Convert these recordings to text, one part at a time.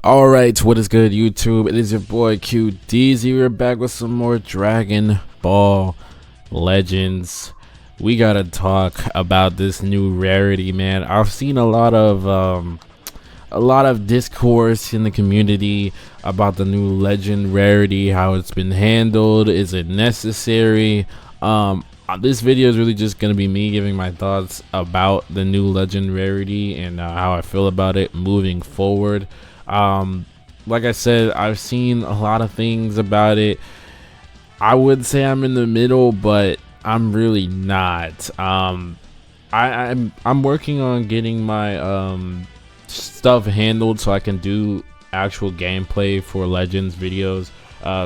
Alright, what is good, YouTube? It is your boy QDZ. We're back with some more Dragon Ball Legends. We gotta talk about this new rarity, man. I've seen a lot of discourse in the community about the new legend rarity, how it's been handled. Is it necessary? This video is really just gonna be me giving my thoughts about the new legend rarity and how I feel about it moving forward. Like I said, I've seen a lot of things about it. I would say I'm in the middle, but I'm really not. I'm working on getting my stuff handled so I can do actual gameplay for Legends videos,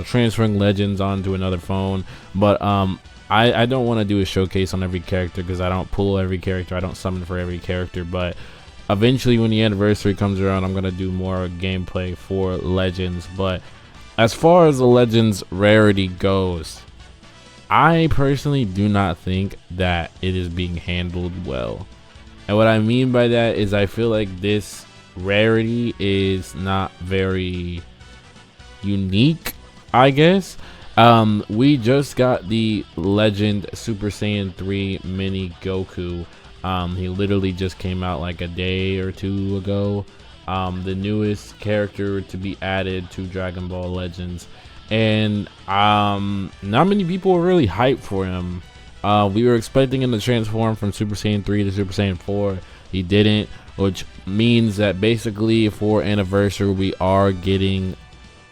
transferring Legends onto another phone. But I don't want to do a showcase on every character because I don't pull every character, I don't summon for every character. But eventually when the anniversary comes around, I'm gonna do more gameplay for Legends. But as far as the Legends rarity goes, I personally do not think that it is being handled well. And what I mean by that is I feel like this rarity is not very unique, I guess. We just got the Legend Super Saiyan 3 mini Goku. He literally just came out like a day or two ago. The newest character to be added to Dragon Ball Legends, and not many people were really hyped for him. We were expecting him to transform from Super Saiyan 3 to Super Saiyan 4. He didn't, which means that basically for anniversary we are getting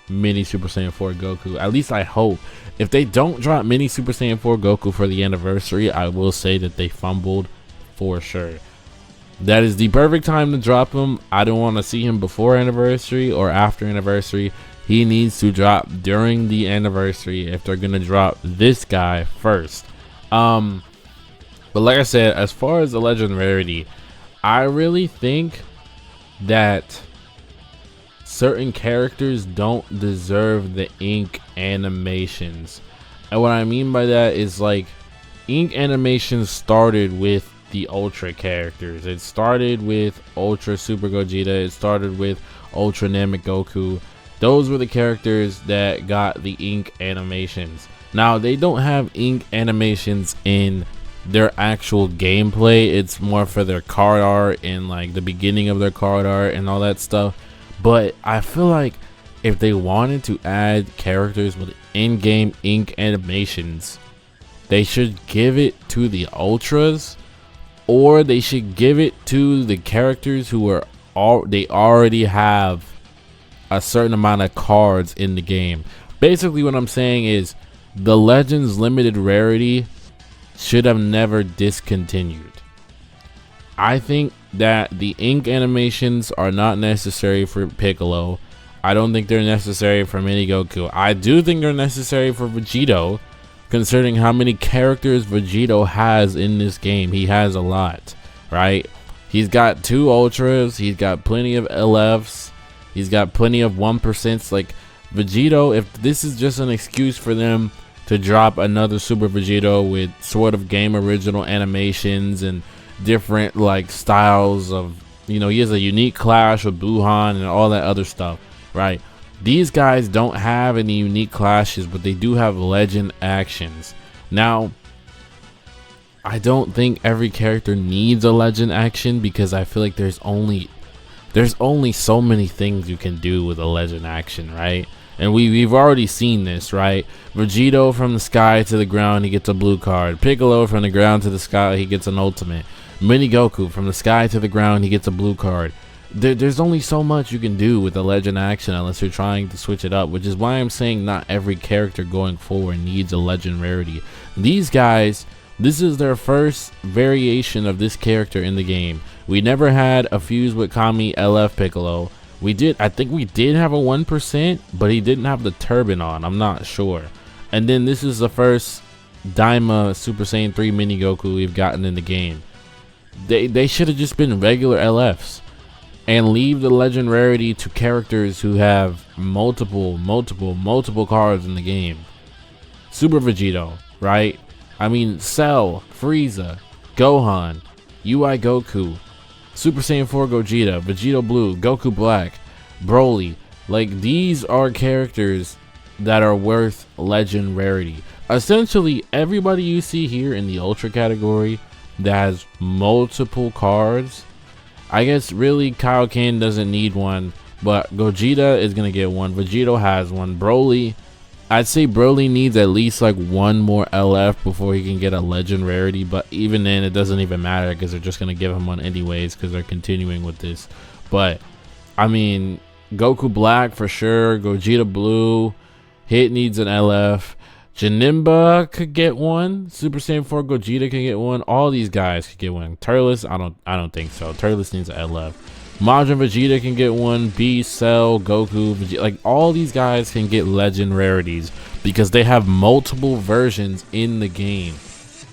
mini Super Saiyan 4 Goku. At least I hope. If they don't drop mini Super Saiyan 4 Goku for the anniversary, I will say that they fumbled for sure. That is the perfect time to drop him. I don't want to see him before anniversary or after anniversary. He needs to drop during the anniversary if they're gonna drop this guy first. But like I said, as far as the legend rarity, I really think that certain characters don't deserve the ink animations. And what I mean by that is, like, ink animations started with the Ultra characters. It started with Ultra Super Gogeta. It started with Ultra Namek Goku. Those were the characters that got the ink animations. Now they don't have ink animations in their actual gameplay. It's more for their card art and like the beginning of their card art and all that stuff. But I feel like if they wanted to add characters with in-game ink animations, they should give it to the Ultras, or they should give it to the characters who are they already have a certain amount of cards in the game. Basically what I'm saying is the Legends limited rarity should have never discontinued. I think that the ink animations are not necessary for Piccolo. I don't think they're necessary for Mini Goku. I do think they're necessary for Vegito, considering how many characters Vegito has in this game. He has a lot, right? He's got 2 Ultras, he's got plenty of LFs, he's got plenty of 1%. Like, Vegito, if this is just an excuse for them to drop another Super Vegito with sort of game original animations and different like styles of, you know, he has a unique clash with Buhan and all that other stuff, right? These guys don't have any unique clashes, but they do have legend actions. Now, I don't think every character needs a legend action because I feel like there's only so many things you can do with a legend action, right? And we've already seen this, right? Vegito from the sky to the ground, he gets a blue card. Piccolo from the ground to the sky, he gets an ultimate. Mini Goku from the sky to the ground, he gets a blue card. There's only so much you can do with a legend action unless you're trying to switch it up, which is why I'm saying not every character going forward needs a legend rarity. These guys, this is their first variation of this character in the game. We never had a fuse with Kami LF Piccolo. I think we did have a 1%, but he didn't have the turban on, I'm not sure. And then this is the first Daima Super Saiyan 3 Mini Goku we've gotten in the game. They should have just been regular LFs and leave the legend rarity to characters who have multiple cards in the game. Super Vegito, right? I mean, Cell, Frieza, Gohan, UI Goku, Super Saiyan 4 Gogeta, Vegito Blue, Goku Black. Broly. Like, these are characters that are worth legend rarity. Essentially, everybody you see here in the ultra category that has multiple cards, I guess really Kaioken doesn't need one, but Gogeta is gonna get one. Vegito has one. Broly, I'd say Broly needs at least like one more LF before he can get a legend rarity, but even then it doesn't even matter because they're just gonna give him one anyways because they're continuing with this. But I mean, Goku Black for sure, Gogeta Blue, Hit needs an LF. Janemba could get one. Super Saiyan 4 Gogeta can get one. All these guys could get one. Turles, I don't think so. Turles needs an LF. Majin Vegeta can get one. Beast, Cell, Goku, Vegeta, like all these guys can get legend rarities because they have multiple versions in the game.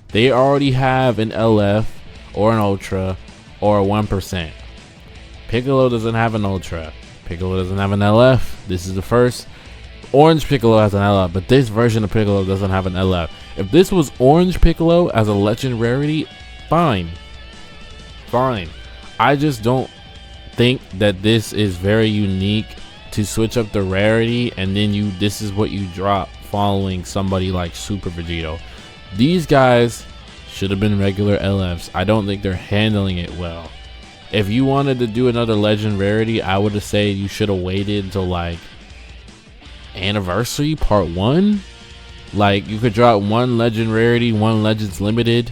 They already have an LF or an Ultra or a 1%. Piccolo doesn't have an Ultra. Piccolo doesn't have an LF. This is the first. Orange Piccolo has an LF, but this version of Piccolo doesn't have an LF. If this was Orange Piccolo as a legend rarity, fine. I just don't think that this is very unique to switch up the rarity and then this is what you drop following somebody like Super Vegito. These guys should have been regular LFs. I don't think they're handling it well. If you wanted to do another legend rarity, I would have said you should have waited until like Anniversary Part 1. Like, you could drop one legend rarity, one Legends Limited,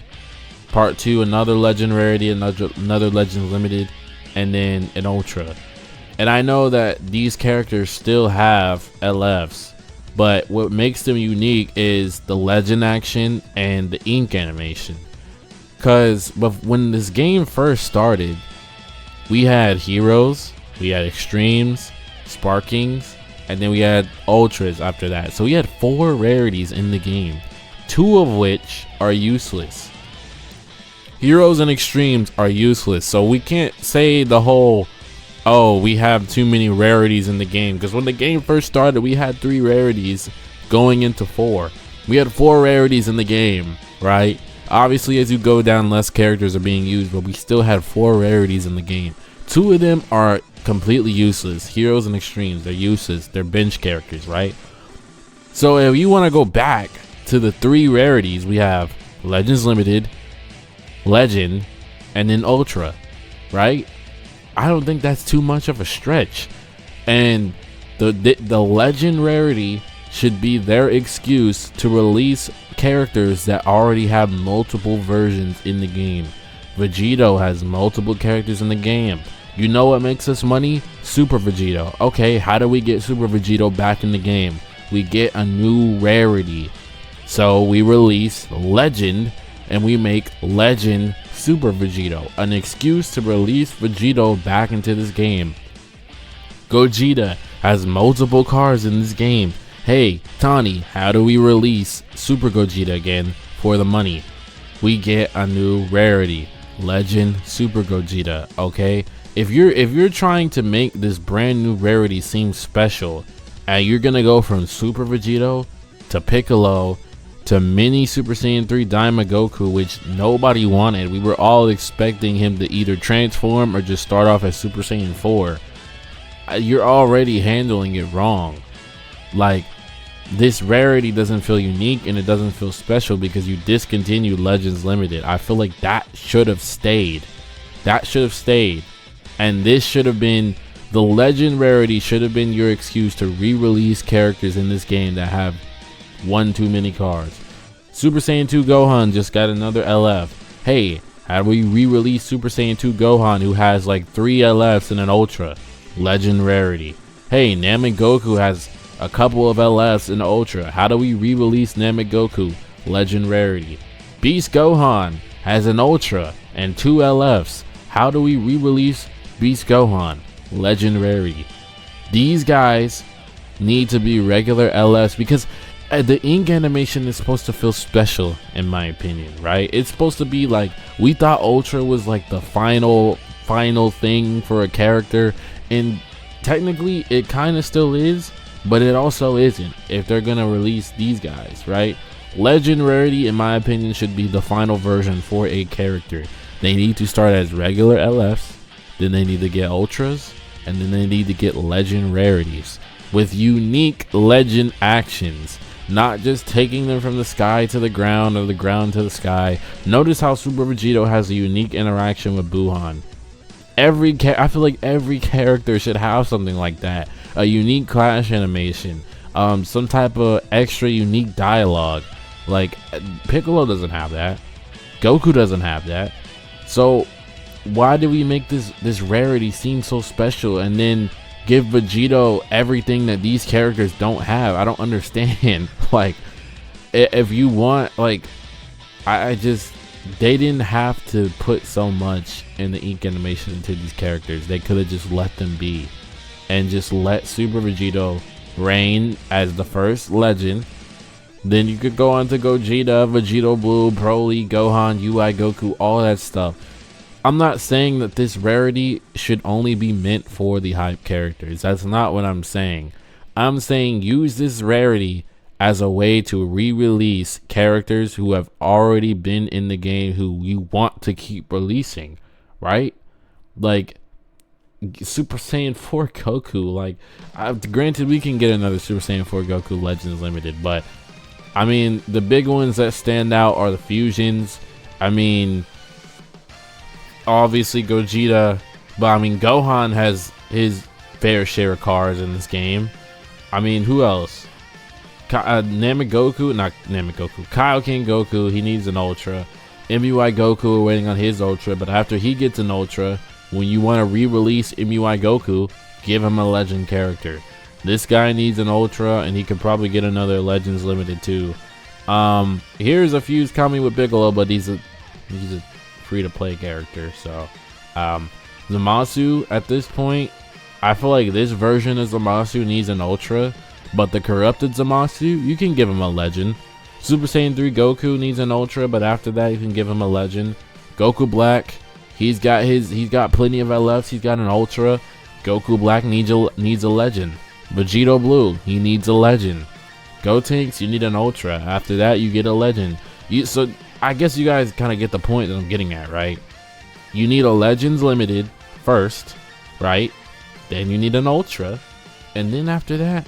Part 2 another legend rarity, another Legends Limited, and then an Ultra. And I know that these characters still have LFs, but what makes them unique is the legend action and the ink animation. Because when this game first started, we had Heroes, we had Extremes, Sparkings, and then we had Ultras after that. So we had 4 rarities in the game, 2 of which are useless. Heroes and Extremes are useless, so we can't say the whole, oh, we have too many rarities in the game, because when the game first started, we had 3 rarities going into 4. We had 4 rarities in the game, right? Obviously, as you go down, less characters are being used, but we still had 4 rarities in the game. 2 of them are completely useless. Heroes and Extremes, they're useless. They're bench characters, right? So if you want to go back to the 3 rarities, we have Legends Limited, Legend, and then Ultra, right? I don't think that's too much of a stretch. And the legend rarity should be their excuse to release characters that already have multiple versions in the game. Vegito has multiple characters in the game. You know what makes us money? Super Vegito. Okay, how do we get Super Vegito back in the game? We get a new rarity. So we release Legend and we make Legend Super Vegito, an excuse to release Vegito back into this game. Gogeta has multiple cards in this game. Hey, Tani, how do we release Super Gogeta again for the money? We get a new rarity, Legend Super Gogeta. Okay, if you're trying to make this brand new rarity seem special, and you're gonna go from Super Vegito to Piccolo to mini Super Saiyan 3 Daima Goku, which nobody wanted. We were all expecting him to either transform or just start off as Super Saiyan 4. You're already handling it wrong. Like, this rarity doesn't feel unique and it doesn't feel special because you discontinued Legends Limited. I feel like that should have stayed. And this should have been, the legend rarity should have been your excuse to re-release characters in this game that have one too many cards. Super Saiyan 2 Gohan just got another LF. Hey, how do we re-release Super Saiyan 2 Gohan, who has like 3 LFs and an Ultra? Legend rarity. Hey, Namek Goku has a couple of LFs and Ultra. How do we re-release Namek Goku? Legend rarity. Beast Gohan has an Ultra and 2 LFs. How do we re-release Beast Gohan? Legend rarity. These guys need to be regular LFs because the ink animation is supposed to feel special, in my opinion, right? It's supposed to be like, we thought Ultra was like the final thing for a character, and technically it kind of still is, but it also isn't if they're gonna release these guys, right? Legend rarity, in my opinion, should be the final version for a character. They need to start as regular LFs, then they need to get Ultras, and then they need to get legend rarities with unique legend actions, not just taking them from the sky to the ground or the ground to the sky. Notice how Super Vegito has a unique interaction with Buhan. I feel like every character should have something like that. A unique clash animation, some type of extra unique dialogue. Like Piccolo doesn't have that. Goku doesn't have that. So why do we make this rarity seem so special and then give Vegito everything that these characters don't have? I don't understand. Like, if you want, like, I just, they didn't have to put so much in the ink animation into these characters. They could have just let them be and just let Super Vegito reign as the first legend. Then you could go on to Gogeta, Vegito Blue, Broly, Gohan, UI, Goku, all that stuff. I'm not saying that this rarity should only be meant for the hype characters. That's not what I'm saying. I'm saying use this rarity as a way to re-release characters who have already been in the game who you want to keep releasing, right? Like Super Saiyan 4 Goku. Like, granted, we can get another Super Saiyan 4 Goku Legends Limited, but I mean, the big ones that stand out are the fusions. I mean, obviously Gogeta, but I mean, Gohan has his fair share of cars in this game. I mean, who else? Namagoku, not Namagoku, Kaioken Goku, he needs an Ultra. MUI Goku, we're waiting on his Ultra, but after he gets an Ultra, when you want to re-release MUI Goku, give him a legend character. This guy needs an Ultra, and he could probably get another Legends Limited too. Here's a fuse coming with Piccolo, but he's a free-to-play character. So, Zamasu at this point, I feel like this version of Zamasu needs an Ultra, but the corrupted Zamasu, you can give him a legend. Super Saiyan 3 Goku needs an Ultra, but after that, you can give him a legend. Goku Black, he's got plenty of LFs. He's got an Ultra. Goku Black needs a legend. Vegito Blue, he needs a legend. Gotenks, you need an Ultra. After that, you get a legend. So I guess you guys kind of get the point that I'm getting at, right? You need a Legends Limited first, right? Then you need an Ultra, and then after that,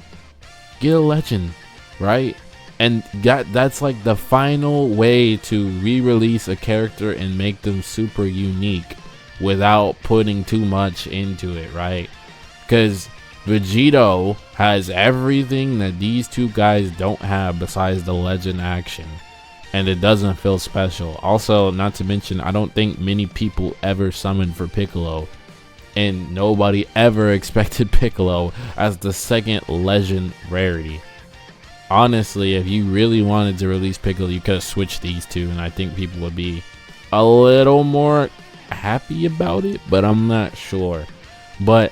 get a legend, right? And that's like the final way to re-release a character and make them super unique without putting too much into it, right? Because Vegito has everything that these two guys don't have besides the legend action, and it doesn't feel special. Also, not to mention, I don't think many people ever summoned for Piccolo, and nobody ever expected Piccolo as the second legend rarity. Honestly, if you really wanted to release Piccolo, you could have switched these two, and I think people would be a little more happy about it, but I'm not sure. But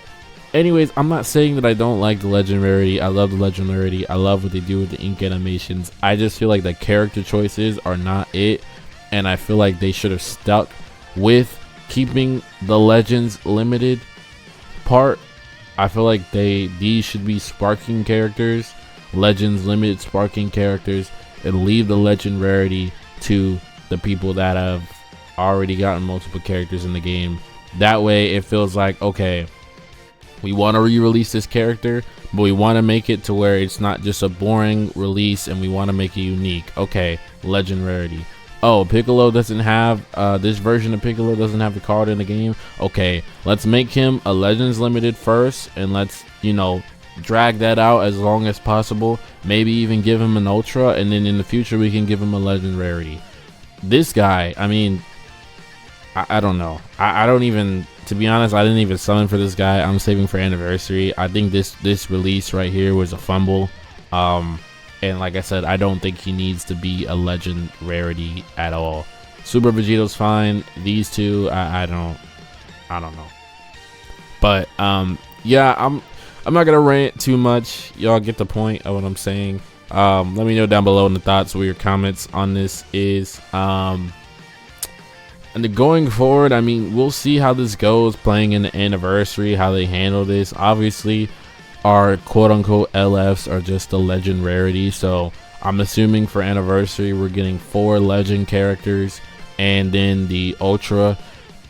anyways, I'm not saying that I don't like the legend rarity. I love the legend rarity. I love what they do with the ink animations. I just feel like the character choices are not it, and I feel like they should have stuck with keeping the Legends Limited part. I feel like these should be sparking characters, Legends Limited sparking characters, and leave the legend rarity to the people that have already gotten multiple characters in the game. That way it feels like, okay, we want to re-release this character, but we want to make it to where it's not just a boring release, and we want to make it unique. Okay, legend rarity. Oh, Piccolo doesn't have this version of Piccolo doesn't have the card in the game. Okay, let's make him a Legends Limited first, and let's, you know, drag that out as long as possible. Maybe even give him an Ultra, and then in the future we can give him a legend rarity. This guy, I mean, I don't know. I don't even, to be honest, I didn't even summon for this guy. I'm saving for anniversary. I think this release right here was a fumble. And like I said, I don't think he needs to be a legend rarity at all. Super Vegito's fine. These two, I don't know. But yeah, I'm not gonna rant too much. Y'all get the point of what I'm saying. Let me know down below in the thoughts what your comments on this is. And going forward, I mean, we'll see how this goes playing in the anniversary, how they handle this. Obviously, our quote-unquote LFs are just a legend rarity, so I'm assuming for anniversary we're getting 4 legend characters, and then the Ultra.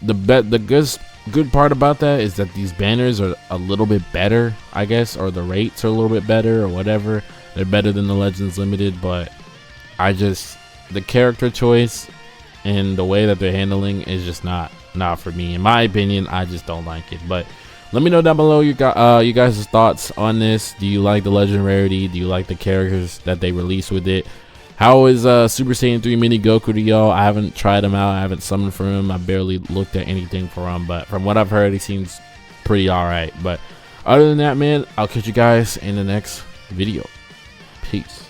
The good part about that is that these banners are a little bit better, I guess, or the rates are a little bit better or whatever. They're better than the Legends Limited, but the character choice and the way that they're handling is just not for me. In my opinion, I just don't like it. But let me know down below you guys' thoughts on this. Do you like the Legend Rarity? Do you like the characters that they release with it? How is Super Saiyan 3 Mini Goku to y'all? I haven't tried him out. I haven't summoned for him. I barely looked at anything for him, but from what I've heard, he seems pretty alright. But other than that, man, I'll catch you guys in the next video. Peace.